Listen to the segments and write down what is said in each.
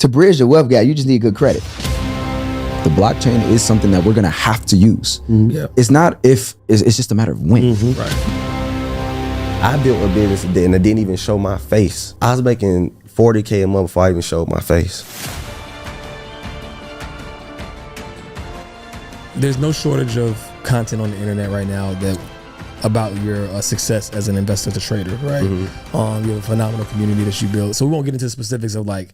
To bridge the wealth gap, you just need good credit. The blockchain is something that we're gonna have to use. Yeah. It's not if, it's just a matter of when. Right. I built a business and I didn't even show my face. I was making $40K a month before I even showed my face. There's no shortage of content on the internet right now that about your success as an investor, as a trader, right? You have a phenomenal community that you built. So we won't get into specifics of like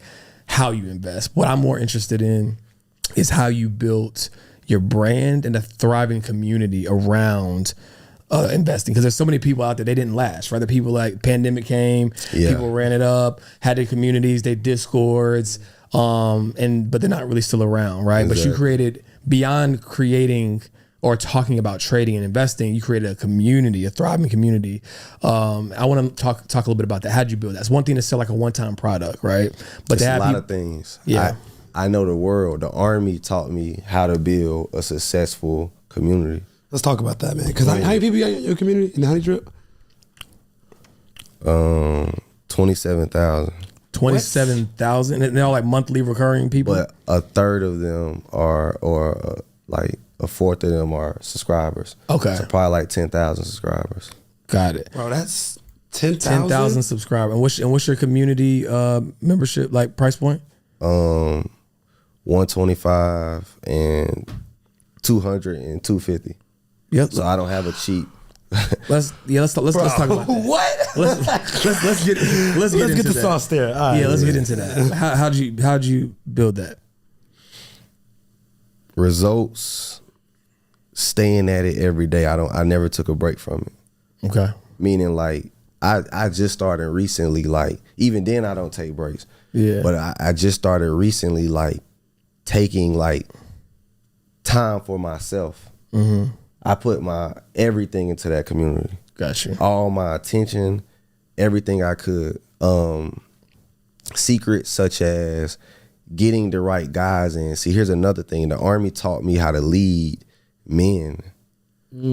how you invest. What I'm more interested in is how you built your brand and a thriving community around investing, because there's so many people out there, they didn't last, right? The people, like, pandemic came, people ran it up, had their communities, their discords, but they're not really still around, right? Exactly. But you created, beyond creating or talking about trading and investing, you created a community, a thriving community. I want to talk a little bit about that. How'd you build that? It's one thing to sell like a one-time product, right? But it's a lot of things. Yeah. I know the world. The Army taught me how to build a successful community. Let's talk about that, man. Because how many people you got in your community in the Honey Drip? 27,000. 27,000, and they're all like monthly recurring people. But a third of them are, or like a fourth of them are subscribers. Okay, so probably like 10,000 subscribers. Got it, bro. That's 10,000. 10,000 subscribers. And what's your community membership like price point? 125 and 200 and 250. Yep. So I don't have a cheap. Let's talk about that. What? Let's get into the that. sauce there. All right, let's get into that. How'd you build that? Results. Staying at it every day. I never took a break from it. Okay. Meaning, like, I just started recently, like, even then I don't take breaks. Yeah. But I just started recently, like, taking, like, time for myself. I put my everything into that community. Gotcha. All my attention, everything I could. Secrets such as getting the right guys in. See, here's another thing. The Army taught me how to lead men.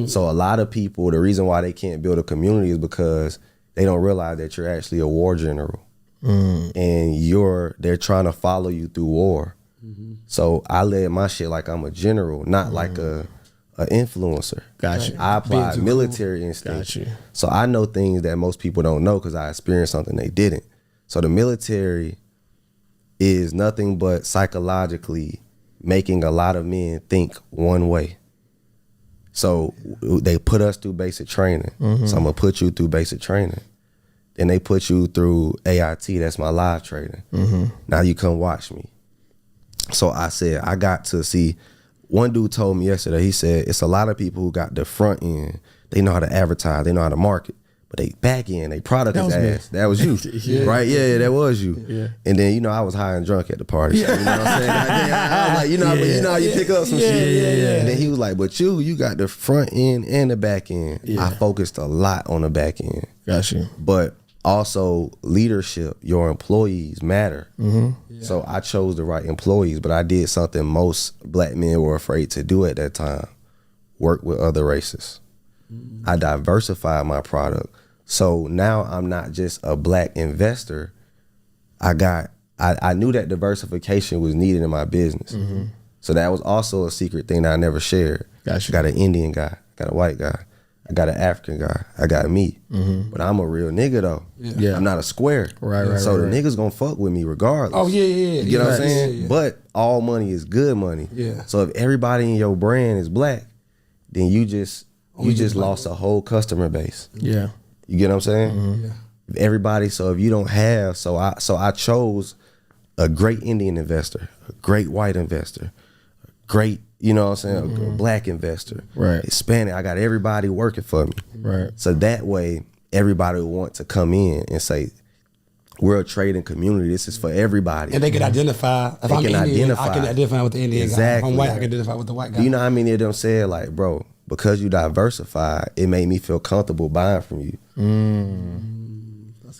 So a lot of people, the reason why they can't build a community is because they don't realize that you're actually a war general. And they're trying to follow you through war. So I led my shit like I'm a general, not like a influencer. Gotcha. I applied military instinct. Gotcha. So I know things that most people don't know because I experienced something they didn't. So the military is nothing but psychologically making a lot of men think one way. So they put us through basic training. So I'm gonna put you through basic training. Then they put you through AIT, that's my live trading. Now you come watch me. So I said, I got to see, one dude told me yesterday, he said, it's a lot of people who got the front end. They know how to advertise, they know how to market, but they back end, they product is ass. That was you, right? Yeah, that was you. Yeah. And then, I was high and drunk at the party. So, you know what I'm saying? I was like, you know how you pick up some shit. And then he was like, but you got the front end and the back end. I focused a lot on the back end. Gotcha. But also leadership, your employees matter. So I chose the right employees, but I did something most black men were afraid to do at that time: work with other races. I diversified my product. So now I'm not just a black investor. I knew that diversification was needed in my business. So that was also a secret thing that I never shared. Gotcha. I got an Indian guy, got a white guy, I got an African guy, I got me. But I'm a real nigga though. I'm not a square. Right. So the niggas gonna fuck with me regardless. Oh yeah. You get what I'm saying? Yeah. But all money is good money. Yeah. So if everybody in your brand is black, then you just lost a whole customer base. Yeah. You get what I'm saying? If you don't have, so I chose a great Indian investor, a great white investor, a great, you know what I'm saying, a black investor, right, Hispanic. I got everybody working for me. Right. So that way everybody will want to come in and say, we're a trading community. This is for everybody. And they can identify. If I'm Indian, I can identify with the Indian guy. If I'm white, I can identify with the white guy. You know how many of them said, like, bro, because you diversified, it made me feel comfortable buying from you.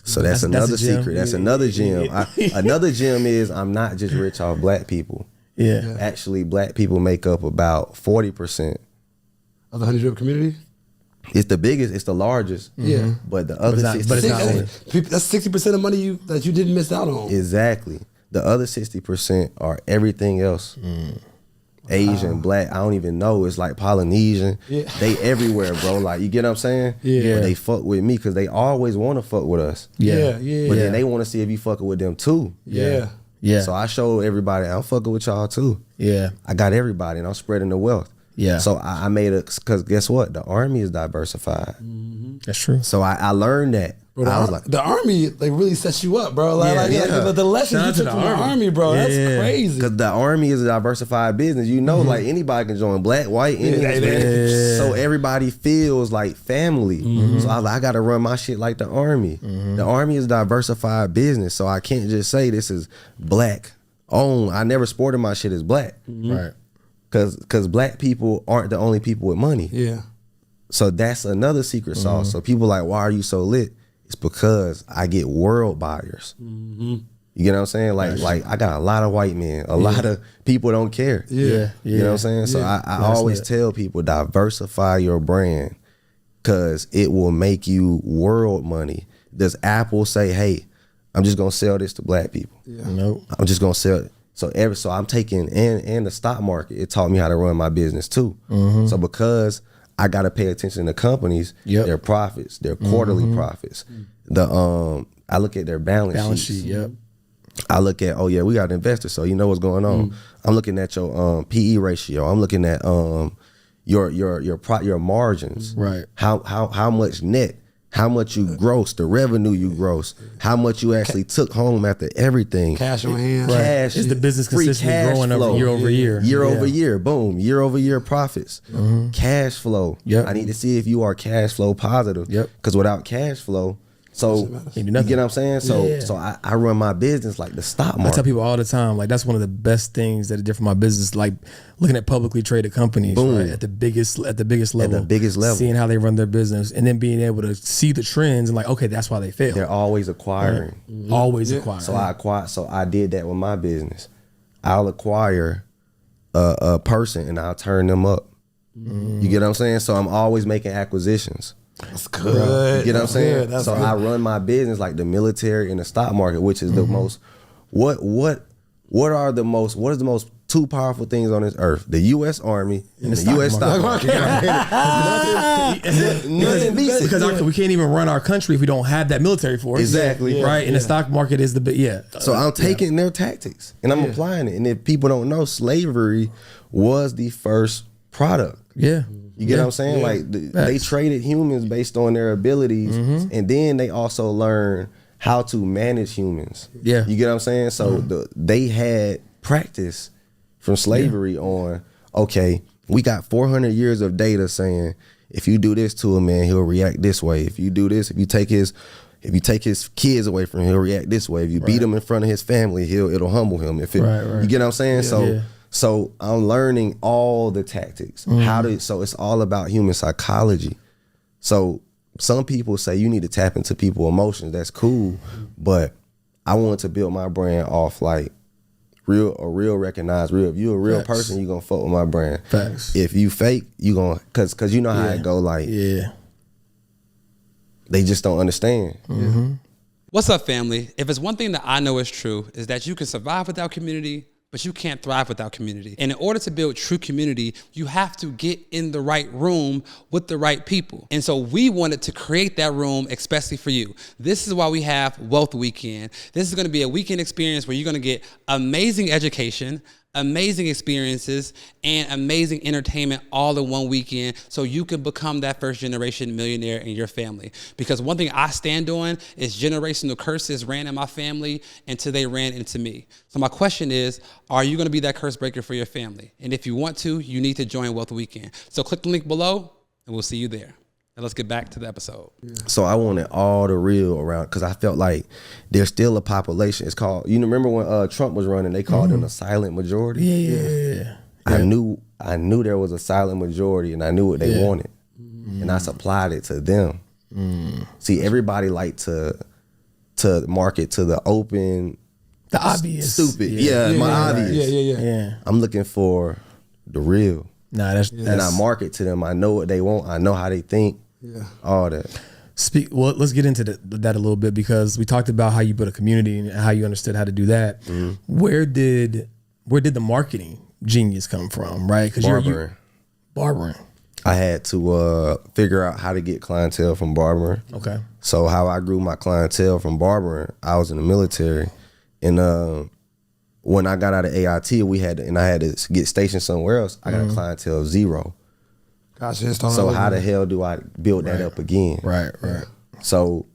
So that's another secret. That's another gem. Another gem is I'm not just rich off black people. Yeah. Actually, black people make up about 40% of the Honey Drip community. It's the biggest. It's the largest. Yeah. But the other 60%. That's 60% of money that you didn't miss out on. Exactly. The other 60% are everything else. Asian, black, I don't even know. It's like Polynesian. Yeah. They everywhere, bro. Like, you get what I'm saying? Yeah. But they fuck with me because they always want to fuck with us. Yeah. But then they want to see if you fucking with them too. Yeah. So I show everybody I'm fucking with y'all too. Yeah. I got everybody and I'm spreading the wealth. Yeah. So I made it because guess what? The Army is diversified. That's true. So I learned that. Bro, I was like, the Army like really sets you up, bro. Like the lessons you took from the Army, bro. That's crazy. Because the Army is a diversified business. You know, like anybody can join, black, white, Indian. So everybody feels like family. So I was like, I got to run my shit like the Army. The Army is a diversified business. So I can't just say this is black owned. I never sported my shit as black. Right. Because black people aren't the only people with money. Yeah. So that's another secret sauce. So people like, why are you so lit? It's because I get world buyers. You get what I'm saying? Like I got a lot of white men. A lot of people don't care. You know what I'm saying? So I always tell people, diversify your brand because it will make you world money. Does Apple say, hey, I'm just gonna sell this to black people? Nope. I'm just gonna sell it. So I'm taking and the stock market, it taught me how to run my business too. So because I gotta pay attention to companies, their profits, their quarterly profits. I look at their balance sheets. Yep. I look at, oh yeah, we got investors, so you know what's going on. I'm looking at your PE ratio. I'm looking at your margins. Right. How much net, how much you gross, the revenue you gross, how much you actually took home after everything. Cash on hand. Cash. Is the business consistently growing year over year? Year over year. Boom. Year over year profits. Cash flow. Yep. I need to see if you are cash flow positive. Yep. Because without cash flow, so you get what I'm saying? So I run my business like the stock market. I tell people all the time, like that's one of the best things that did for my business, like looking at publicly traded companies, right, at the biggest level, seeing how they run their business, and then being able to see the trends and like, okay, that's why they fail. They're always acquiring. Right. Always acquiring. So I did that with my business. I'll acquire a person and I'll turn them up. You get what I'm saying? So I'm always making acquisitions. That's good. You get what I'm saying? So good. I run my business like the military and the stock market, which is the most. What is the most two powerful things on this earth? The U.S. Army and the U.S. stock market. Nothing beats it. Because we can't even run our country if we don't have that military force. Exactly. Right. And the stock market is the big. So I'm taking their tactics and I'm applying it. And if people don't know, slavery was the first product. Yeah. You get what I'm saying? Like they traded humans based on their abilities, and then they also learned how to manage humans. Yeah. You get what I'm saying? So they had practice from slavery on, okay, we got 400 years of data saying if you do this to a man, he'll react this way. If you do this, if you take his kids away from him, he'll react this way. If you beat him in front of his family, it'll humble him. You get what I'm saying? So I'm learning all the tactics. So it's all about human psychology. So some people say you need to tap into people's emotions. That's cool. But I want to build my brand off like real recognized real. If you a real person, you gonna fuck with my brand. Facts. If you fake, you gonna cause you know how it go, like they just don't understand. What's up, family? If it's one thing that I know is true, is that you can survive without community, but you can't thrive without community. And in order to build true community, you have to get in the right room with the right people. And so we wanted to create that room especially for you. This is why we have Wealth Weekend. This is gonna be a weekend experience where you're gonna get amazing education, amazing experiences, and amazing entertainment all in one weekend so you can become that first generation millionaire in your family. Because one thing I stand on is generational curses ran in my family until they ran into me. So my question is, are you gonna be that curse breaker for your family? And if you want to, you need to join Wealth Weekend. So click the link below and we'll see you there. Now let's get back to the episode. So I wanted all the real around because I felt like there's still a population. It's called, you remember when Trump was running, they called them a silent majority? Yeah. I knew there was a silent majority and I knew what they wanted. And I supplied it to them. See, everybody like to market to the open, the obvious. Stupid. My obvious. Yeah. I'm looking for the real. Nah, that's and I market to them. I know what they want. I know how they think. All that. Well, let's get into that a little bit, because we talked about how you built a community and how you understood how to do that. Mm-hmm. Where did the marketing genius come from, right? Because barbering. I had to figure out how to get clientele from barbering. Okay. So how I grew my clientele from barbering, I was in the military, and when I got out of AIT, I had to get stationed somewhere else. I got a clientele of 0. Gotcha. So how the hell do I build that up again? Right. So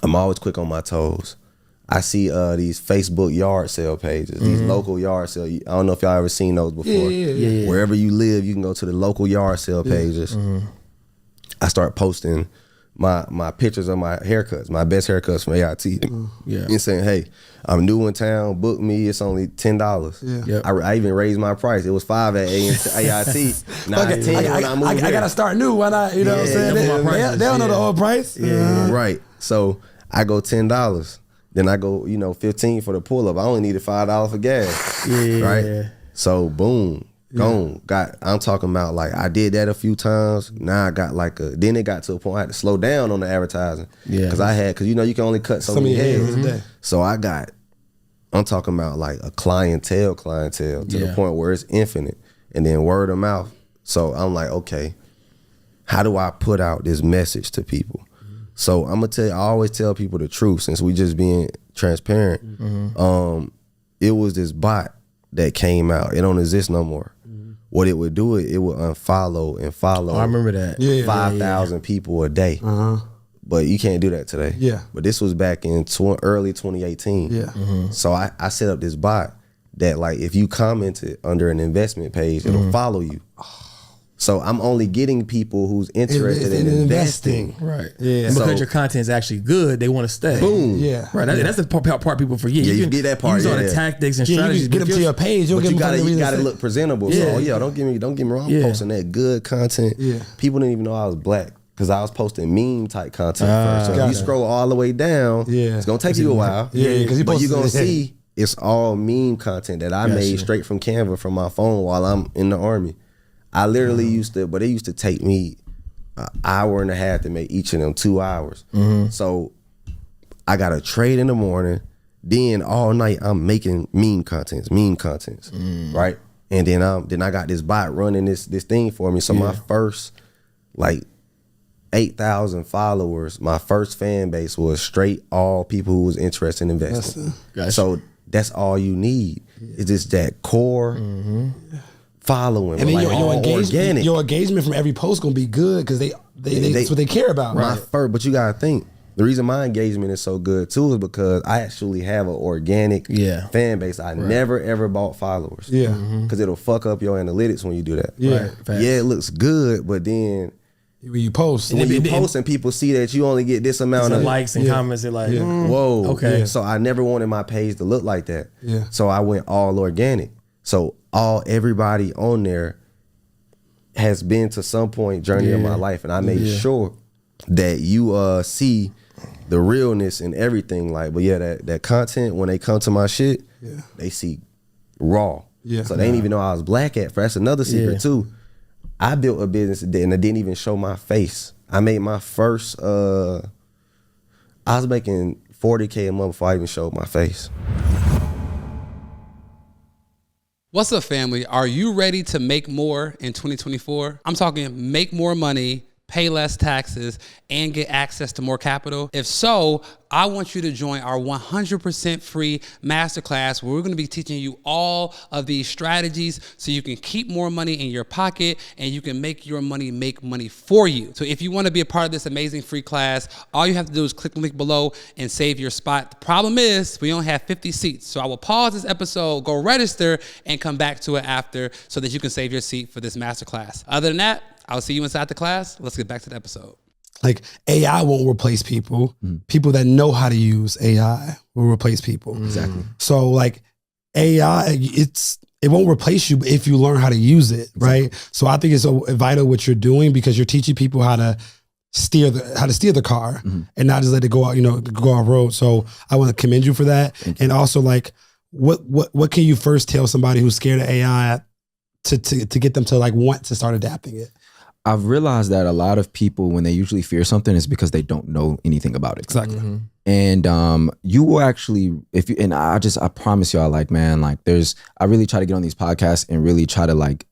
I'm always quick on my toes. I see these Facebook yard sale pages, these local yard sale. I don't know if y'all ever seen those before. Yeah. Wherever you live, you can go to the local yard sale pages. I start posting my pictures of my haircuts, my best haircuts from AIT. And saying, hey, I'm new in town, book me, it's only $10. Yeah. I even raised my price. It was $5 at AIT. Now it's 10 when I moved I gotta start new. Why not? You know what I'm saying? They don't know the old price. Right. So I go $10. Then I go, $15 for the pull up. I only needed $5 for gas. Right. So boom. Gone. I'm talking about, like, I did that a few times. Now I got then it got to a point I had to slow down on the advertising. Yeah. Because you can only cut so many heads. Mm-hmm. So I'm talking about like a clientele to the point where it's infinite, and then word of mouth. So I'm like, okay, how do I put out this message to people? So I'm gonna tell you, I always tell people the truth, since we just being transparent. Mm-hmm. It was this bot that came out. It don't exist no more. What it would do, it would unfollow and follow. Oh, I remember that. 5,000 people a day. But you can't do that today. Yeah. But this was back in early 2018. Yeah. So I set up this bot that, like, if you commented under an investment page, it'll follow you. So I'm only getting people who's interested in investing. Right. Yeah. And because your content is actually good, they want to stay. Boom. Yeah. Right. That's the part people forget. Yeah, you get that part. Use all the tactics and strategies. You get them to your page. But you gotta look presentable. Yeah. So don't get me wrong. I'm posting that good content. Yeah. People didn't even know I was black, because I was posting meme type content first. So if you scroll all the way down, it's gonna take you a while. Yeah. Because you're gonna see it's all meme content that I made straight from Canva from my phone while I'm in the Army. I literally used to take me an hour and a half to make each of them 2 hours. So I got a trade in the morning, then all night I'm making meme contents, right? And then I got this bot running this thing for me. So my first 8,000 followers, my first fan base was straight all people who was interested in investing. So that's all you need. It's just that core following, and then your engagement from every post gonna be good, because that's what they care about. Right. But you gotta think, the reason my engagement is so good too is because I actually have an organic fan base. I never ever bought followers. Because it'll fuck up your analytics when you do that. It looks good, but then when you post, and people see that you only get this amount of likes and comments, they're like, whoa, okay. So I never wanted my page to look like that. So I went all organic. So everybody on there has been to some point journey of my life, and I made sure that you see the realness in everything. Like, but that content, when they come to my shit, they see raw. So they didn't even know I was black at first. That's another secret too. I built a business and I didn't even show my face. I made my first I was making $40K a month before I even showed my face. What's up, family? Are you ready to make more in 2024? I'm talking make more money, pay less taxes, and get access to more capital. If so, I want you to join our 100% free masterclass, where we're gonna be teaching you all of these strategies so you can keep more money in your pocket and you can make your money make money for you. So if you wanna be a part of this amazing free class, all you have to do is click the link below and save your spot. The problem is we only have 50 seats. So I will pause this episode, go register, and come back to it after so that you can save your seat for this masterclass. Other than that, I'll see you inside the class. Let's get back to the episode. Like, AI won't replace people. People that know how to use AI will replace people. Exactly. So like AI, it won't replace you if you learn how to use it, right? So I think it's so vital what you're doing, because you're teaching people how to steer the car and not just let it go out, go off road. So I want to commend you for that. And also, like, what can you first tell somebody who's scared of AI to get them to like want to start adapting it? I've realized that a lot of people, when they usually fear something, is because they don't know anything about it. Exactly. And you will actually, if you, and I promise y'all, like, man, like I really try to get on these podcasts and really try to like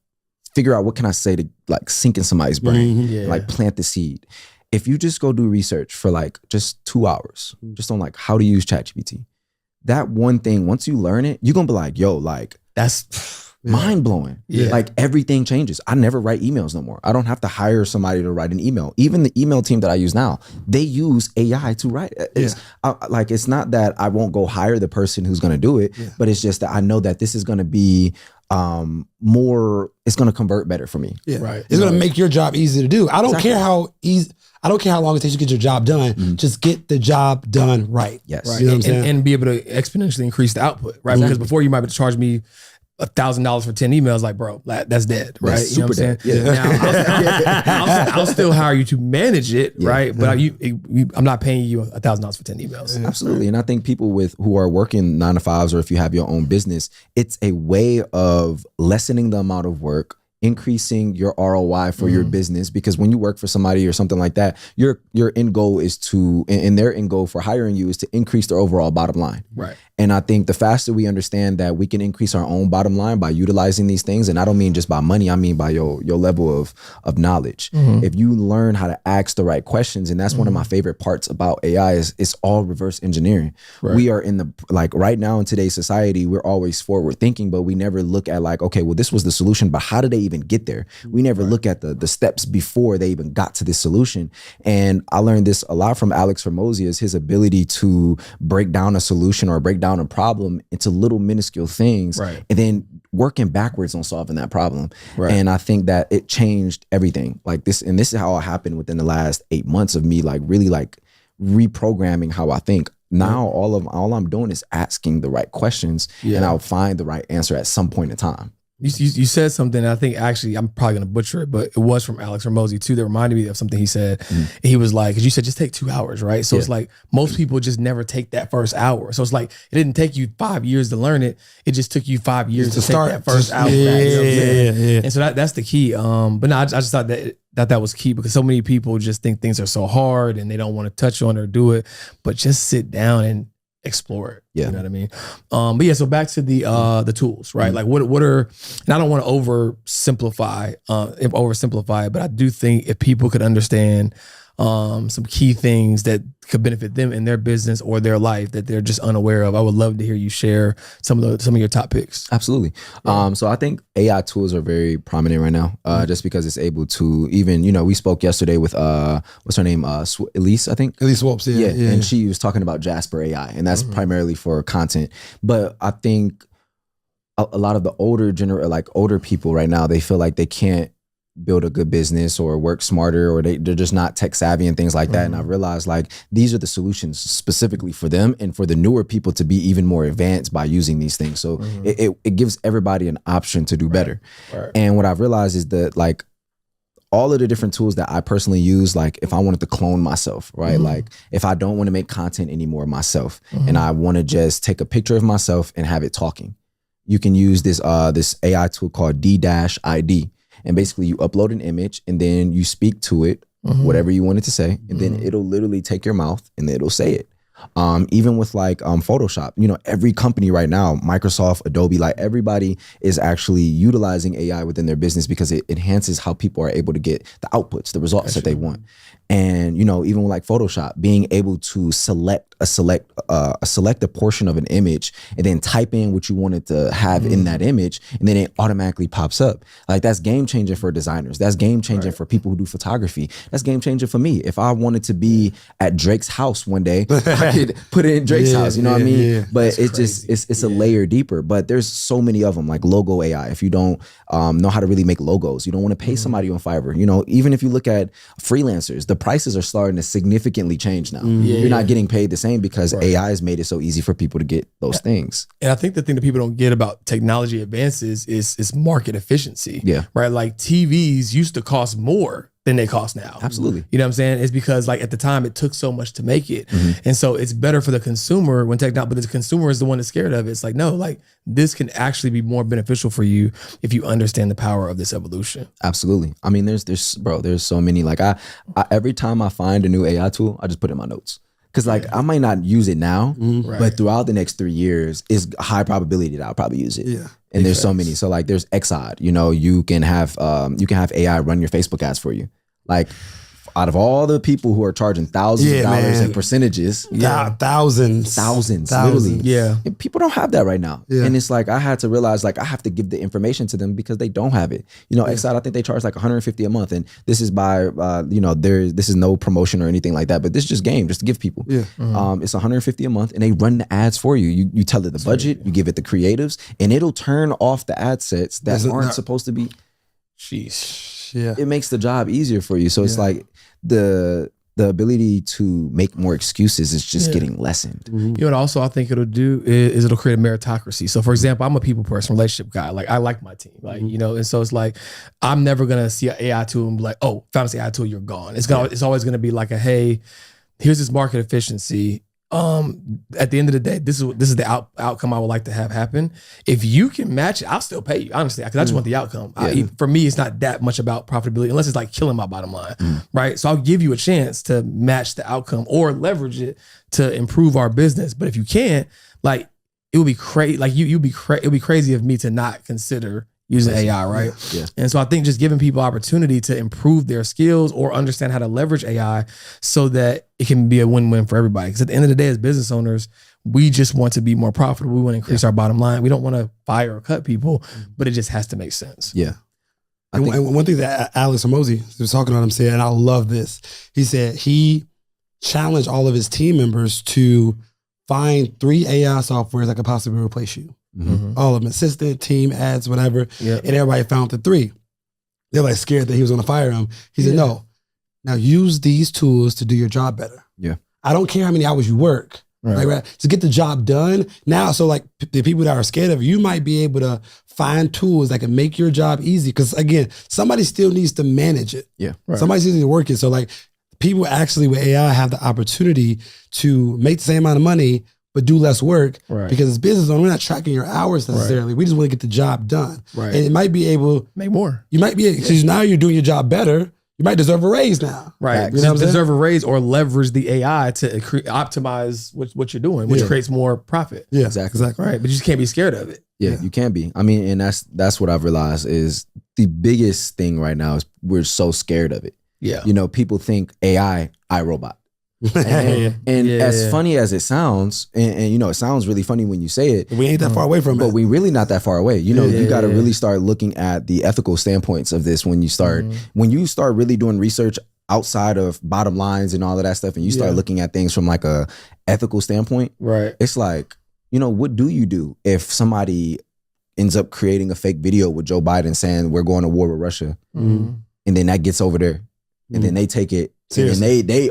figure out what can I say to like sink in somebody's brain, and, like plant the seed. If you just go do research for like just 2 hours, just on like how to use ChatGPT, that one thing, once you learn it, you're gonna be like, yo, like that's mind blowing. Like everything changes. I never write emails no more. I don't have to hire somebody to write an email. Even the email team that I use now, they use AI to write it. It's not that I won't go hire the person who's gonna do it, but it's just that I know that this is gonna be more, it's gonna convert better for me. Right. It's gonna make your job easy to do. I don't care how easy. I don't care how long it takes you to get your job done. Just get the job done right. Yes. Right. You know what I'm saying? And be able to exponentially increase the output, right? Because before you might be able to charge me $1,000 for 10 emails, like, bro, that's dead, right? That's you know what I'm saying? Now, I'll still hire you to manage it, right? But I'm not paying you $1,000 for 10 emails. Absolutely. And I think people who are working 9 to 5s, or if you have your own business, it's a way of lessening the amount of work, increasing your ROI for your business, because when you work for somebody or something like that, your end goal is to, and their end goal for hiring you is to increase their overall bottom line. Right. And I think the faster we understand that we can increase our own bottom line by utilizing these things, and I don't mean just by money, I mean by your level of knowledge. If you learn how to ask the right questions, and that's one of my favorite parts about AI is it's all reverse engineering. We are in the, like right now in today's society, we're always forward thinking, but we never look at like, okay, well, this was the solution, but how did they even get there? We never look at the steps before they even got to this solution. And I learned this a lot from Alex Hormozia's, his ability to break down a solution or break down a problem into little minuscule things, and then working backwards on solving that problem. And I think that it changed everything. Like this, and this is how it happened within the last 8 months of me like really like reprogramming how I think. Now all I'm doing is asking the right questions, and I'll find the right answer at some point in time. You said something, I think actually, I'm probably going to butcher it, but it was from Alex Hormozi too, that reminded me of something he said. He was like, because you said just take 2 hours, right? So it's like most people just never take that first hour. So it's like, it didn't take you 5 years to learn it. It just took you 5 years to start that first hour. And so that's the key. But no, I just thought that was key, because so many people just think things are so hard and they don't want to touch on it or do it, but just sit down and explore it. You know what I mean? But yeah, so back to the tools, right? Like what are, and I don't want to oversimplify it, but I do think if people could understand some key things that could benefit them in their business or their life that they're just unaware of, I would love to hear you share some of your top picks. Absolutely. So I think AI tools are very prominent right now, just because it's able to even, we spoke yesterday with, what's her name? Elise, I think. Elise Wolps, And she was talking about Jasper AI, and that's primarily for content. But I think a lot of the older people right now, they feel like they can't build a good business or work smarter, or they're just not tech savvy and things like that. And I realized like these are the solutions specifically for them and for the newer people to be even more advanced by using these things. So it gives everybody an option to do better. And what I've realized is that like all of the different tools that I personally use, like if I wanted to clone myself, right? Like if I don't want to make content anymore myself, and I want to just take a picture of myself and have it talking, you can use this AI tool called D-ID. And basically you upload an image and then you speak to it, whatever you want it to say. And then it'll literally take your mouth and it'll say it. Even with like Photoshop, every company right now, Microsoft, Adobe, like everybody is actually utilizing AI within their business because it enhances how people are able to get the outputs, the results that they want. And, even with like Photoshop, being able to select a portion of an image and then type in what you wanted to have in that image, and then it automatically pops up. Like that's game changing for designers. That's game changing for people who do photography. That's game changing for me. If I wanted to be at Drake's house one day, I could put it in Drake's house. You know what I mean? But it's a layer deeper. But there's so many of them, like logo AI. If you don't know how to really make logos, you don't want to pay somebody on Fiverr. Even if you look at freelancers, the prices are starting to significantly change now. You're not getting paid the same because AI has made it so easy for people to get those things. And I think the thing that people don't get about technology advances is market efficiency. Right? Like TVs used to cost more than they cost now. Absolutely. You know what I'm saying? It's because like at the time it took so much to make it. And so it's better for the consumer when technology, but the consumer is the one that's scared of it. It's like, no, like this can actually be more beneficial for you if you understand the power of this evolution. Absolutely. I mean, there's so many, like I every time I find a new AI tool, I just put it in my notes. Cause like I might not use it now, but throughout the next 3 years, it's a high probability that I'll probably use it. Yeah. And there's so many. So like there's Xod, you know, you can have AI run your Facebook ads for you. Like out of all the people who are charging thousands of dollars in percentages, thousands, literally. Yeah. And people don't have that right now. Yeah. And it's like, I had to realize like I have to give the information to them because they don't have it. You know, Xod, I think they charge like $150 a month. And this is by, this is no promotion or anything like that, but this is just game, just to give people. Yeah. It's $150 a month and they run the ads for you. You tell it the budget, you give it the creatives, and it'll turn off the ad sets that aren't supposed to be. Sheesh. Yeah. It makes the job easier for you. So it's like the ability to make more excuses is just getting lessened. You know what also I think it'll do is it'll create a meritocracy. So for example, I'm a people person, relationship guy. Like I like my team. Like, you know, and so it's like I'm never gonna see an AI tool and be like, oh, found this AI tool, you're gone. It's always gonna be like a, hey, here's this market efficiency. At the end of the day, this is the outcome I would like to have happen. If you can match it, I'll still pay you, honestly, because I just want the outcome. For me, it's not that much about profitability unless it's like killing my bottom line, right? So I'll give you a chance to match the outcome or leverage it to improve our business. But if you can't, like it would be crazy. Like it'd be crazy of me to not consider using AI, right? Yeah. And so I think just giving people opportunity to improve their skills or understand how to leverage AI so that it can be a win-win for everybody. Because at the end of the day, as business owners, we just want to be more profitable. We want to increase our bottom line. We don't want to fire or cut people, but it just has to make sense. Yeah. And one thing that Alex Hormozi was talking about him said, and I love this, he said he challenged all of his team members to find 3 AI softwares that could possibly replace you. All of them, assistant, team, ads, whatever. And everybody found the 3. They're like scared that he was going to fire them. He said, no, now use these tools to do your job better. Yeah. I don't care how many hours you work. Right. To get the job done now. So like the people that are scared of you might be able to find tools that can make your job easy. Cause again, somebody still needs to manage it. Yeah. Right. Somebody needs to work it. So like people actually with AI have the opportunity to make the same amount of money but do less work because as business owner, we're not tracking your hours necessarily. We just want to get the job done. Right. And it might be able make more. You might be, because now you're doing your job better. You might deserve a raise now. Right. You know deserve a raise or leverage the AI to optimize what you're doing, which creates more profit. Yeah, exactly. Right. But you just can't be scared of it. Yeah, you can be. I mean, and that's what I've realized is the biggest thing right now is we're so scared of it. Yeah. You know, people think AI, iRobot. And as funny as it sounds, and you know, it sounds really funny when you say it. We ain't that far away from it. But we really not that far away. You know, you got to really start looking at the ethical standpoints of this when you start really doing research outside of bottom lines and all of that stuff, and you start looking at things from like a ethical standpoint. Right. It's like, you know, what do you do if somebody ends up creating a fake video with Joe Biden saying we're going to war with Russia, and then that gets over there, and then they take it, seriously. And they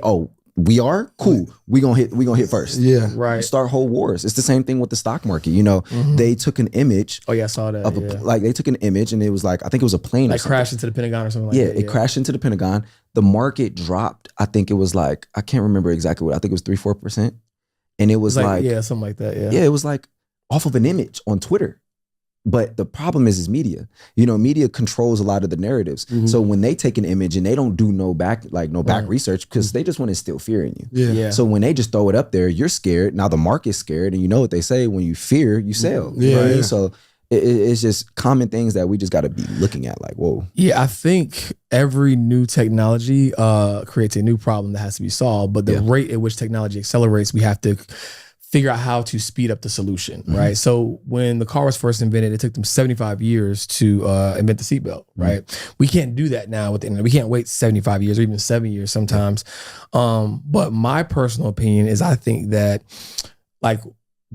we are cool. We gonna hit first. Yeah, right. Start whole wars. It's the same thing with the stock market. You know, they took an image. Oh yeah, I saw that. Like they took an image and it was like, I think it was a plane. Like crashed into the Pentagon or something like that. Yeah, it crashed into the Pentagon. The market dropped. I think it was like, I can't remember exactly what. I think it was 3-4%, and it was like something like that. Yeah, yeah, it was like off of an image on Twitter. But the problem is media. You know, media controls a lot of the narratives. So when they take an image and they don't do no back research because they just want to instill fear in you. Yeah. So when they just throw it up there, you're scared. Now the market's scared, and you know what they say: when you fear, you sell. Right? So it's just common things that we just got to be looking at. Like, whoa. Yeah, I think every new technology creates a new problem that has to be solved. But the rate at which technology accelerates, we have to figure out how to speed up the solution, right? So when the car was first invented, it took them 75 years to invent the seatbelt, right? We can't do that now with the internet. We can't wait 75 years or even 7 years sometimes. But my personal opinion is I think that like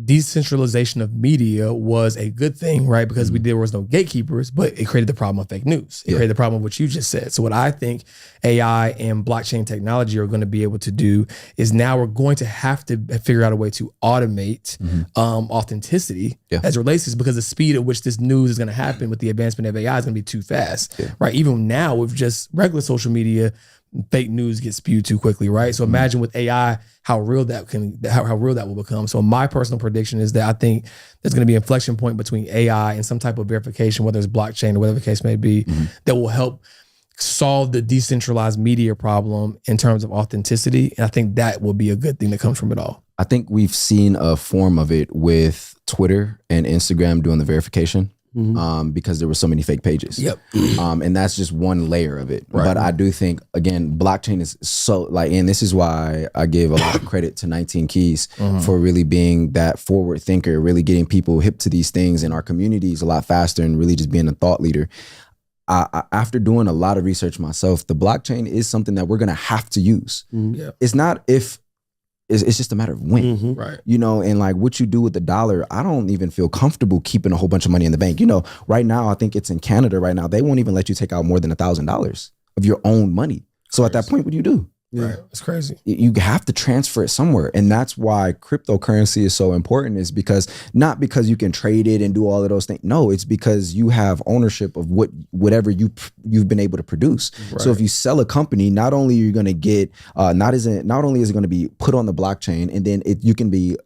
decentralization of media was a good thing, right? Because there was no gatekeepers, but it created the problem of fake news. It created the problem of what you just said. So what I think AI and blockchain technology are going to be able to do is now we're going to have to figure out a way to automate authenticity as it relates to this, because the speed at which this news is going to happen with the advancement of AI is going to be too fast, right? Even now with just regular social media, fake news gets spewed too quickly, right? So imagine with AI, how real that will become. So my personal prediction is that I think there's going to be an inflection point between AI and some type of verification, whether it's blockchain or whatever the case may be, that will help solve the decentralized media problem in terms of authenticity. And I think that will be a good thing that comes from it all. I think we've seen a form of it with Twitter and Instagram doing the verification. Because there were so many fake pages. And that's just one layer of it. But I do think, again, blockchain is so and this is why I give a lot of credit to 19 Keys for really being that forward thinker, really getting people hip to these things in our communities a lot faster and really just being a thought leader. After doing a lot of research myself, the blockchain is something that we're going to have to use. It's not if, it's just a matter of when, right? You know, and like what you do with the dollar, I don't even feel comfortable keeping a whole bunch of money in the bank. You know, right now, I think it's in Canada right now, they won't even let you take out more than $1,000 of your own money. So at that point, what do you do? Right. It's crazy. You have to transfer it somewhere. And that's why cryptocurrency is so important, is because not because you can trade it and do all of those things. No, it's because you have ownership of whatever you've been able to produce. Right. So if you sell a company, not only are you going to get, not only is it going to be put on the blockchain, and then it can be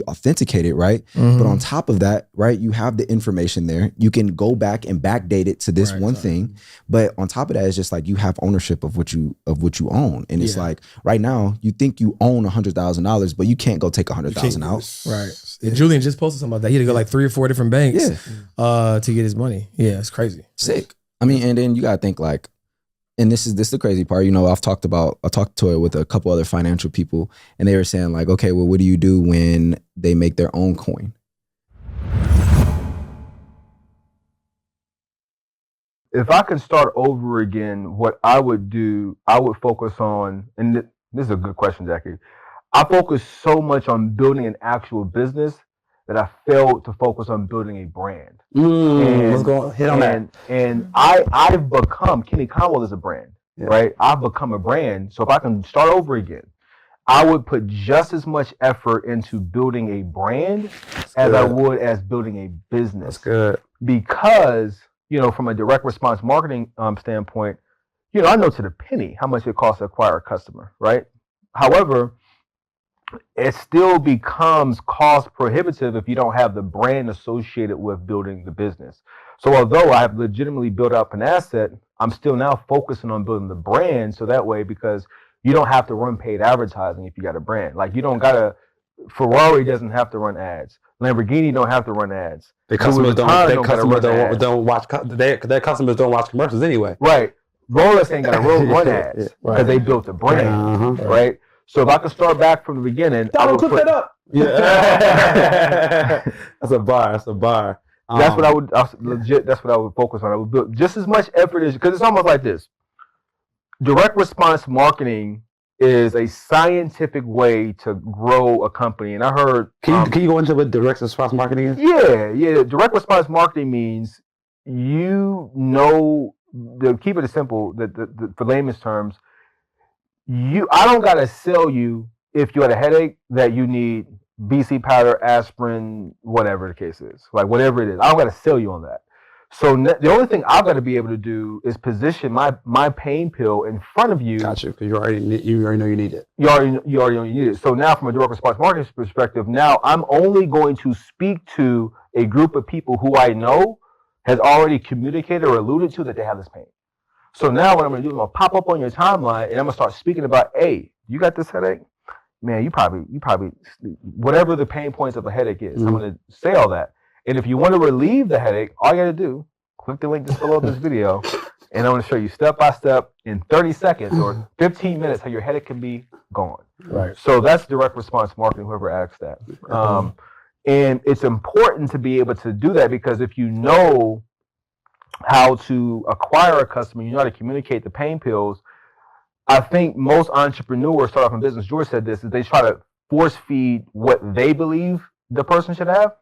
authenticated, right? But on top of that, right, you have the information there. You can go back and backdate it to this one thing. But on top of that, it's just like you have ownership of what you own. And it's like right now, you think you own $100,000, but you can't go take 100,000 out. Right. And Julian just posted something about that. He had to go like 3 or 4 different banks to get his money. Yeah, it's crazy. Sick. I mean, and then you gotta think like, and this is the crazy part. You know, I talked to it with a couple other financial people, and they were saying like, okay, well, what do you do when they make their own coin? If I could start over again, what I would do, I would focus on, and this is a good question, Jackie. I focus so much on building an actual business that I failed to focus on building a brand. Let's go hit on that. And I've become, Kenney Conwell is a brand, right? I've become a brand. So if I can start over again, I would put just as much effort into building a brand as I would as building a business. That's good. Because, you know, from a direct response marketing standpoint, you know, I know to the penny how much it costs to acquire a customer, right? However, it still becomes cost prohibitive if you don't have the brand associated with building the business. So although I have legitimately built up an asset, I'm still now focusing on building the brand. So that way, because you don't have to run paid advertising if you got a brand. Like you don't gotta, Ferrari doesn't have to run ads. Lamborghini don't have to run ads. Their customers don't watch. Their customers don't watch commercials anyway. Right. Rolex ain't got to run ads because they built a brand, right? So if I could start back from the beginning, don't put that up. Yeah, that's a bar. That's a bar. That's what I would legit. That's what I would focus on. I would build just as much effort as, because it's almost like this. Direct response marketing is a scientific way to grow a company. And I heard... Can you go into what direct response marketing is? Yeah. Direct response marketing means to keep it simple, for layman's terms, I don't got to sell you if you had a headache that you need BC powder, aspirin, whatever the case is. Like whatever it is. I don't got to sell you on that. So the only thing I've got to be able to do is position my pain pill in front of you. Gotcha, because you already know you need it. You already know you need it. So now from a direct response marketing perspective, now I'm only going to speak to a group of people who I know has already communicated or alluded to that they have this pain. So now what I'm going to do is I'm going to pop up on your timeline and I'm going to start speaking about, hey, you got this headache? Man, you probably, whatever the pain points of a headache is, I'm going to say all that. And if you want to relieve the headache, all you got to do, click the link just below this video, and I'm going to show you step by step in 30 seconds or 15 minutes how your headache can be gone. Right. So that's direct response marketing, whoever asks that. And it's important to be able to do that because if you know how to acquire a customer, you know how to communicate the pain pills. I think most entrepreneurs start off in business, George said this, is they try to force feed what they believe the person should have,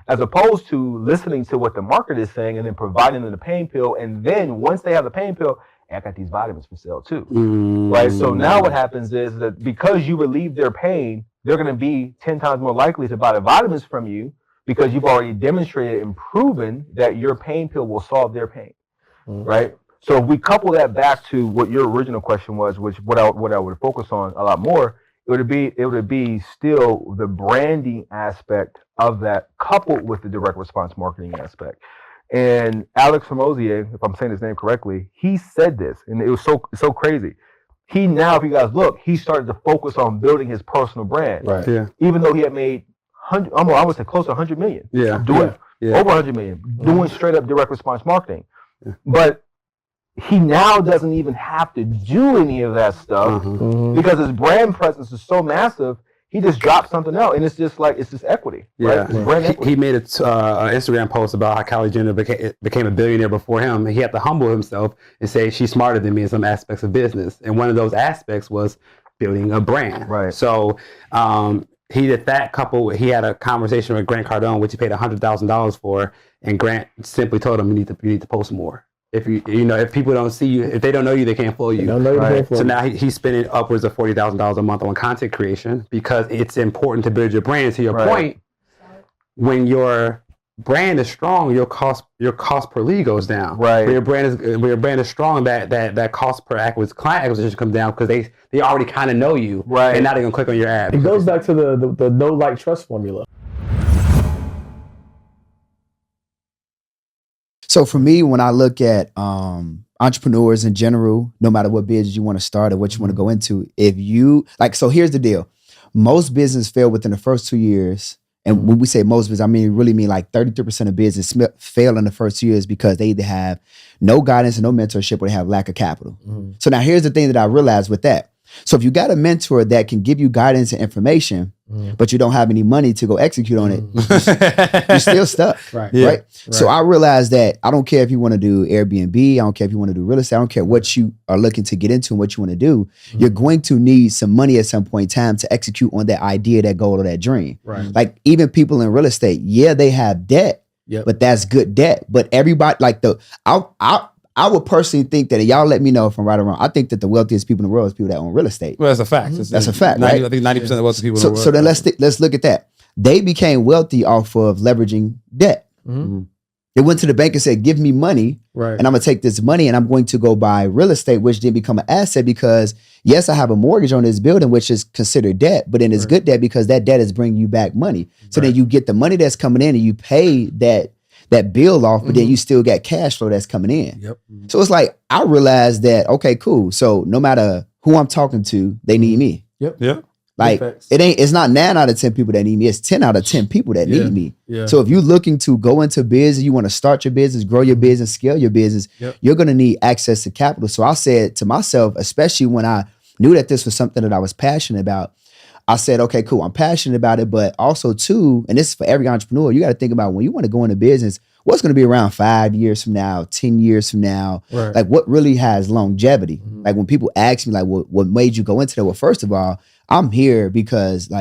as opposed to listening to what the market is saying and then providing them the pain pill. And then once they have the pain pill, I got these vitamins for sale too. Right. So now what happens is that because you relieve their pain, they're going to be 10 times more likely to buy the vitamins from you because you've already demonstrated and proven that your pain pill will solve their pain. Right. So if we couple that back to what your original question was, which what I would focus on a lot more, it would be still the branding aspect of that coupled with the direct response marketing aspect. And Alex Hormozier, if I'm saying his name correctly, he said this, and it was so crazy. He now, if you guys look, he started to focus on building his personal brand. Right. Yeah. Even though he had made I would say close to 100 million. Yeah. Doing over 100 million, doing straight up direct response marketing. But he now doesn't even have to do any of that stuff because his brand presence is so massive. He just dropped something out, and it's just equity. Yeah, right? Brand equity. He made an Instagram post about how Kylie Jenner became a billionaire before him. He had to humble himself and say she's smarter than me in some aspects of business, and one of those aspects was building a brand. Right. So he did that. He had a conversation with Grant Cardone, which he paid $100,000 for, and Grant simply told him you need to post more. If if people don't see you, if they don't know you, they can't follow you. So now he's spending upwards of $40,000 a month on content creation because it's important to build your brand. To your point, when your brand is strong, your cost per lead goes down. Right. When your brand is strong, that cost per client acquisition comes down because they already kind of know you. Right. And now they're gonna click on your ad. It goes back to the know, like, trust formula. So for me, when I look at entrepreneurs in general, no matter what business you want to start or what you want to go into, so here's the deal. Most business fail within the first 2 years. And when we say most business, really mean like 33% of business fail in the first 2 years because they either have no guidance and no mentorship or they have lack of capital. So now here's the thing that I realized with that. So if you got a mentor that can give you guidance and information, but you don't have any money to go execute on it, you're still stuck. Right? So I realized that I don't care if you want to do Airbnb, I don't care if you want to do real estate, I don't care what you are looking to get into and what you want to do. You're going to need some money at some point in time to execute on that idea, that goal, or that dream. Right. Like even people in real estate, they have debt, but that's good debt. But everybody, I would personally think that, y'all let me know if I'm right or wrong, I think that the wealthiest people in the world is people that own real estate. Well, that's a fact. That's a fact, right? I think 90% of the wealthy people in the world. So then let's look at that. They became wealthy off of leveraging debt. They went to the bank and said, give me money, and I'm going to take this money and I'm going to go buy real estate, which didn't become an asset because, yes, I have a mortgage on this building, which is considered debt, but then it's good debt because that debt is bringing you back money. So then you get the money that's coming in and you pay that bill off, but then you still got cash flow that's coming in. So it's like, I realized that, okay, cool. So no matter who I'm talking to, they need me. Like it's not 9 out of 10 people that need me. It's 10 out of 10 people that need me. So if you're looking to go into business, you want to start your business, grow your business, scale your business, you're going to need access to capital. So I said to myself, especially when I knew that this was something that I was passionate about, I said, okay, cool. I'm passionate about it, but also too, and this is for every entrepreneur, you got to think about when you want to go into business, what's going to be around 5 years from now, 10 years from now, like what really has longevity? Like when people ask me like, what made you go into that? Well, first of all, I'm here because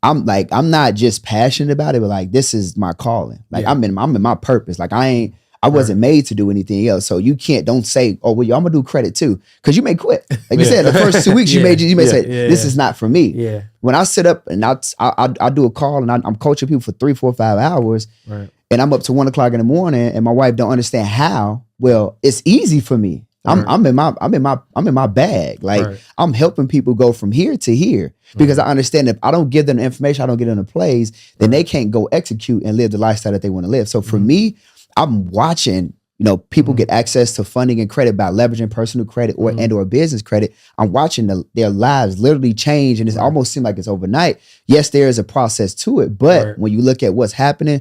I'm not just passionate about it, but like, this is my calling. Like I'm in my purpose. Like I wasn't made to do anything else. So you don't say, oh, well, I'm gonna do credit too. Cause you may quit. Like you said, the first 2 weeks you may say, this is not for me. When I sit up and I do a call and I'm coaching people for 3, 4, 5 hours and I'm up to 1 o'clock in the morning and my wife don't understand how, well, it's easy for me. I'm in my bag. Like I'm helping people go from here to here because I understand if I don't give them the information, I don't get them the plays, then they can't go execute and live the lifestyle that they want to live. So for me, I'm watching, people get access to funding and credit by leveraging personal credit or business credit. I'm watching their lives literally change, and it almost seems like it's overnight. Yes, there is a process to it, but when you look at what's happening,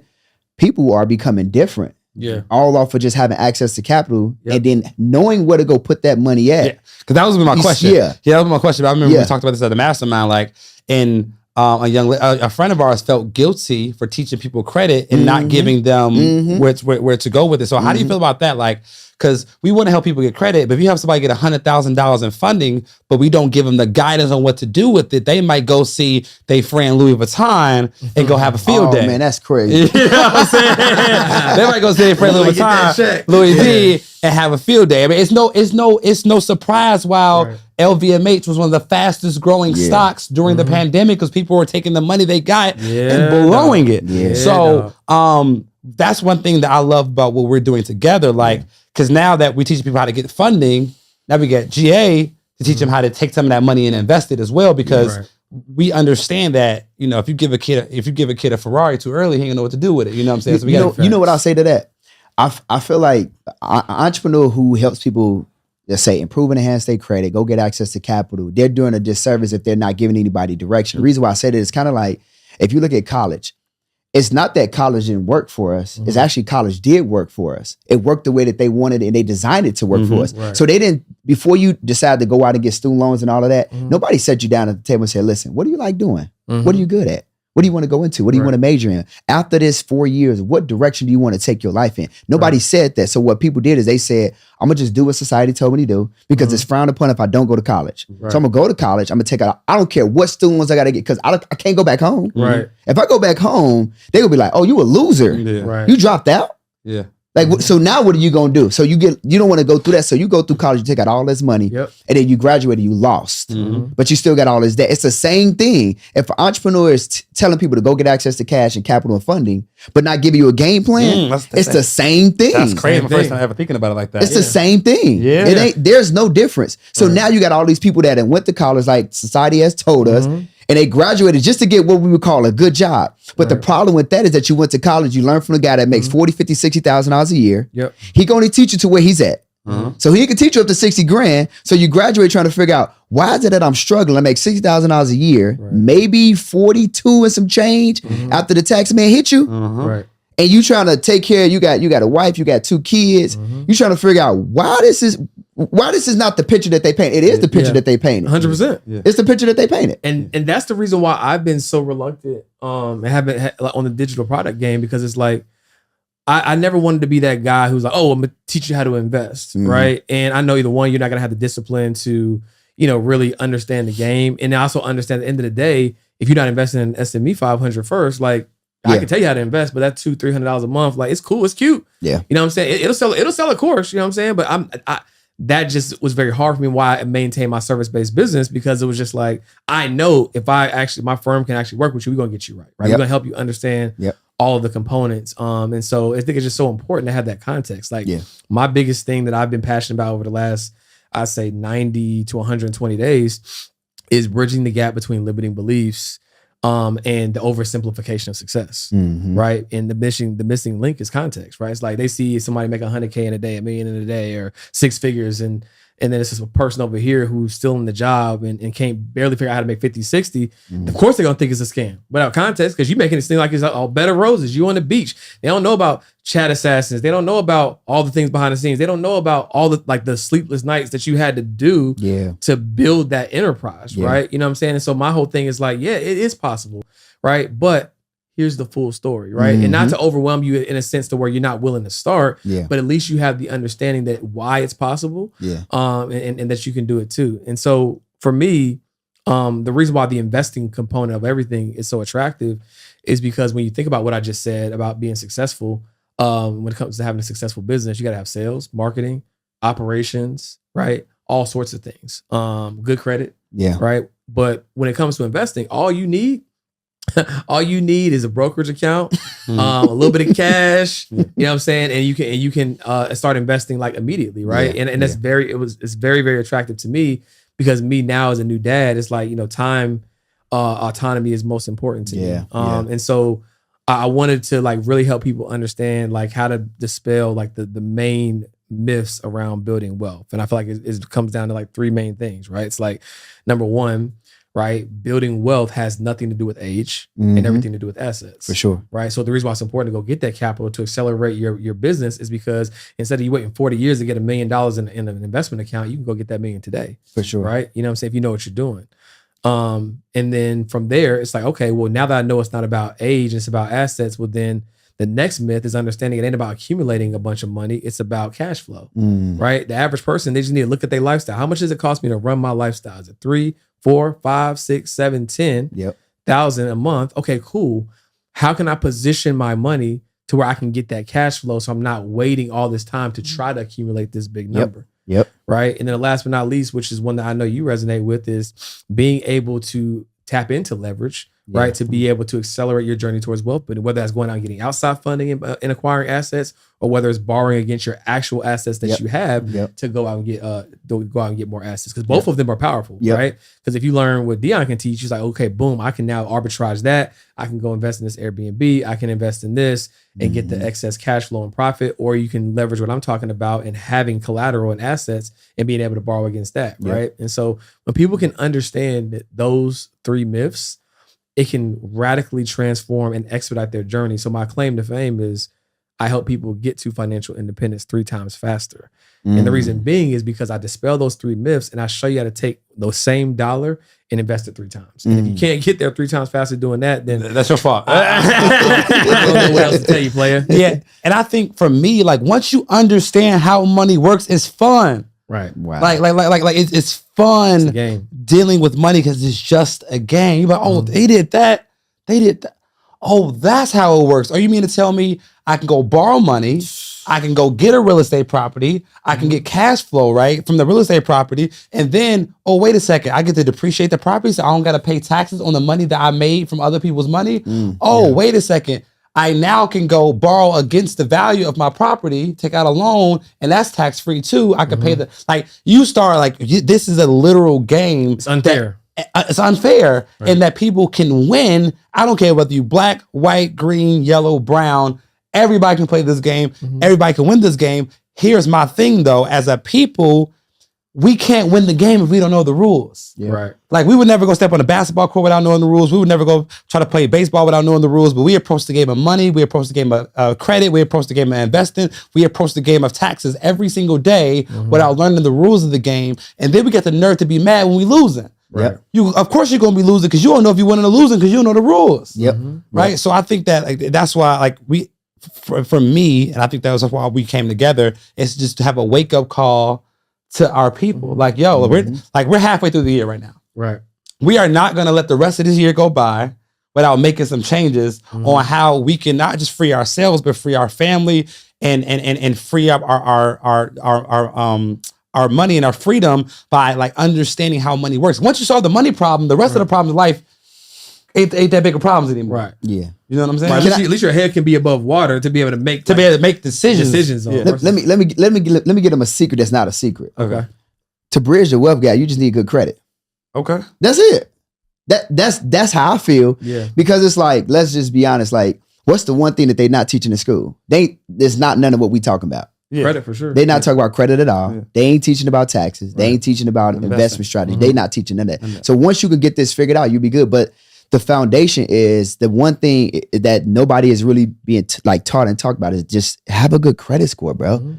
people are becoming different. All off of just having access to capital and then knowing where to go put that money at. Because that was my question. That was my question. I remember we talked about this at the mastermind, a friend of ours felt guilty for teaching people credit and not giving them where to go with it. So how do you feel about that? Like, because we want to help people get credit. But if you have somebody get $100,000 in funding, but we don't give them the guidance on what to do with it, they might go see their friend Louis Vuitton and go have a field day. Man, that's crazy. You know what I'm saying? They might go see their friend Louis Vuitton, Louis V, and have a field day. I mean, it's no surprise why LVMH was one of the fastest growing stocks during the pandemic, because people were taking the money they got and blowing it. Yeah, so that's one thing that I love about what we're doing together. Like, because now that we teach people how to get funding, now we get GA to teach them how to take some of that money and invest it as well, because we understand that, you know, if you give a kid a Ferrari too early, he ain't gonna know what to do with it. You know what I'm saying? So you know what I'll say to that? I feel like an entrepreneur who helps people, let's say, improve and enhance their credit, go get access to capital, they're doing a disservice if they're not giving anybody direction. The reason why I say that is kind of like, if you look at college, it's not that college didn't work for us. It's actually college did work for us. It worked the way that they wanted and they designed it to work for us. Right. So they didn't, before you decide to go out and get student loans and all of that, nobody sat you down at the table and said, listen, what do you like doing? What are you good at? What do you want to go into? What do you want to major in? After this 4 years, what direction do you want to take your life in? Nobody said that. So what people did is they said, I'm going to just do what society told me to do, because it's frowned upon if I don't go to college. So I'm going to go to college. I'm going to take out, I don't care what student loans I got to get, because I can't go back home. If I go back home, they will be like, oh, you a loser. You dropped out. Like, so now what are you going to do? So you don't want to go through that. So you go through college, you take out all this money, and then you graduated, you lost, but you still got all this debt. It's the same thing. If an entrepreneur is telling people to go get access to cash and capital and funding, but not giving you a game plan, it's the same thing. That's crazy. My first time ever thinking about it like that. It's the same thing. There's no difference. So now you got all these people that went to college, like society has told us, and they graduated just to get what we would call a good job. But the problem with that is that you went to college, you learned from a guy that makes $40, $50, $60,000 a year. He can only teach you to where he's at. So he can teach you up to 60 grand. So you graduate trying to figure out, why is it that I'm struggling? I make $60,000 a year, maybe 42 and some change after the tax man hit you. And you trying to take care, you got a wife, you got 2 kids. You trying to figure out why this is not the picture that they paint. It is the picture that they painted. 100%. It's the picture that they painted. And that's the reason why I've been so reluctant and haven't on the digital product game, because it's like, I never wanted to be that guy who's like, oh, I'm gonna teach you how to invest, right? And I know either one, you're not gonna have the discipline to, you know, really understand the game, and also understand at the end of the day, if you're not investing in SME 500 first, like, I can tell you how to invest, but that's $200-$300 a month. Like, it's cool, it's cute. You know what I'm saying? It'll sell a course. You know what I'm saying? But that just was very hard for me. Why I maintained my service-based business, because it was just like, I know if my firm can actually work with you, we're gonna get you right. We're gonna help you understand all of the components. And so I think it's just so important to have that context. Like, my biggest thing that I've been passionate about over the last, I'd say 90 to 120 days is bridging the gap between limiting beliefs and the oversimplification of success, right? And the missing link is context, right? It's like they see somebody make 100K in a day, $1 million in a day, or 6 figures, and then it's just a person over here who's still in the job and can't barely figure out how to make 50, 60. Of course they're gonna think it's a scam without context, because you're making it seem like it's all bed of roses. You on the beach. They don't know about chat assassins. They don't know about all the things behind the scenes. They don't know about all the sleepless nights that you had to do to build that enterprise, right? You know what I'm saying? And so my whole thing is like, yeah, it is possible, right? But here's the full story, right? And not to overwhelm you in a sense to where you're not willing to start, but at least you have the understanding that why it's possible, and that you can do it too. And so for me, the reason why the investing component of everything is so attractive is because when you think about what I just said about being successful, when it comes to having a successful business, you got to have sales, marketing, operations, right? All sorts of things, good credit, right? But when it comes to investing, all you need is a brokerage account, a little bit of cash, you know what I'm saying? And you can start investing like immediately, right? And that's it's very, very attractive to me, because me now as a new dad, it's like, you know, time, autonomy is most important to me. And so I wanted to like really help people understand like how to dispel like the main myths around building wealth. And I feel like it comes down to like 3 main things, right? It's like, number one, right? Building wealth has nothing to do with age and everything to do with assets. For sure. Right. So the reason why it's important to go get that capital to accelerate your business is because instead of you waiting 40 years to get $1 million in an investment account, you can go get that $1 million today. For sure. Right. You know what I'm saying? If you know what you're doing. And then from there, it's like, okay, well, now that I know it's not about age, it's about assets, well, then The next myth is understanding it ain't about accumulating a bunch of money. It's about cash flow, right? The average person, they just need to look at their lifestyle. How much does it cost me to run my lifestyle? Is it 3, 4, 5, 6, 7, 10 thousand a month? Okay, cool. How can I position my money to where I can get that cash flow so I'm not waiting all this time to try to accumulate this big number? Right. And then last but not least, which is one that I know you resonate with, is being able to tap into leverage, right? To be able to accelerate your journey towards wealth, but whether that's going out and getting outside funding and acquiring assets, or whether it's borrowing against your actual assets that you have to go out and get more assets, because both of them are powerful, right? Because if you learn what Dion can teach, he's like, okay, boom, I can now arbitrage that. I can go invest in this Airbnb. I can invest in this and get the excess cash flow and profit, or you can leverage what I'm talking about and having collateral and assets and being able to borrow against that, right? And so when people can understand those 3 myths, it can radically transform and expedite their journey. So my claim to fame is I help people get to financial independence 3 times faster. And the reason being is because I dispel those 3 myths and I show you how to take those same dollar and invest it 3 times. And if you can't get there 3 times faster doing that, then that's your fault. I don't know what else to tell you, player. Yeah. And I think for me, like once you understand how money works, it's fun. Right. Wow. Like it's fun dealing with money because it's just a game. You're like, oh, they did that. They did that. Oh, that's how it works. Or you mean to tell me I can go borrow money, I can go get a real estate property, I can get cash flow, right, from the real estate property, and then, oh, wait a second, I get to depreciate the property so I don't got to pay taxes on the money that I made from other people's money? Wait a second. I now can go borrow against the value of my property, take out a loan, and that's tax-free too. I can pay you start like, this is a literal game. It's unfair. It's unfair in that people can win. I don't care whether you black, white, green, yellow, brown. Everybody can play this game. Everybody can win this game. Here's my thing though. As a people, we can't win the game if we don't know the rules. Right. Like we would never go step on a basketball court without knowing the rules. We would never go try to play baseball without knowing the rules. But we approach the game of money. We approach the game of credit. We approach the game of investing. We approach the game of taxes every single day without learning the rules of the game. And then we get the nerve to be mad when we losing. Right. Of course you're gonna be losing because you don't know if you're winning or losing because you don't know the rules. Right. So I think that that's why for me, and I think that was why we came together, is just to have a wake up call to our people. Like, yo, we're halfway through the year right now. Right. We are not gonna let the rest of this year go by without making some changes on how we can not just free ourselves, but free our family and free up our money and our freedom by like understanding how money works. Once you solve the money problem, the rest of the problems in life ain't that big of problems anymore. Right. Yeah. You know what I'm saying? Right. At least your head can be above water to be able to make decisions on. Let me get them a secret that's not a secret. Okay. To bridge the wealth gap, you just need good credit. Okay. That's it. That's how I feel. Yeah. Because it's like, let's just be honest, like, what's the one thing that they're not teaching in school? There's not none of what we talking about. Yeah. Credit for sure. They're not talking about credit at all. Yeah. They ain't teaching about taxes. They ain't teaching about investment strategy. They not teaching none of that. So once you can get this figured out, you'll be good. But the foundation is the one thing that nobody is really being taught and talked about is just have a good credit score, bro.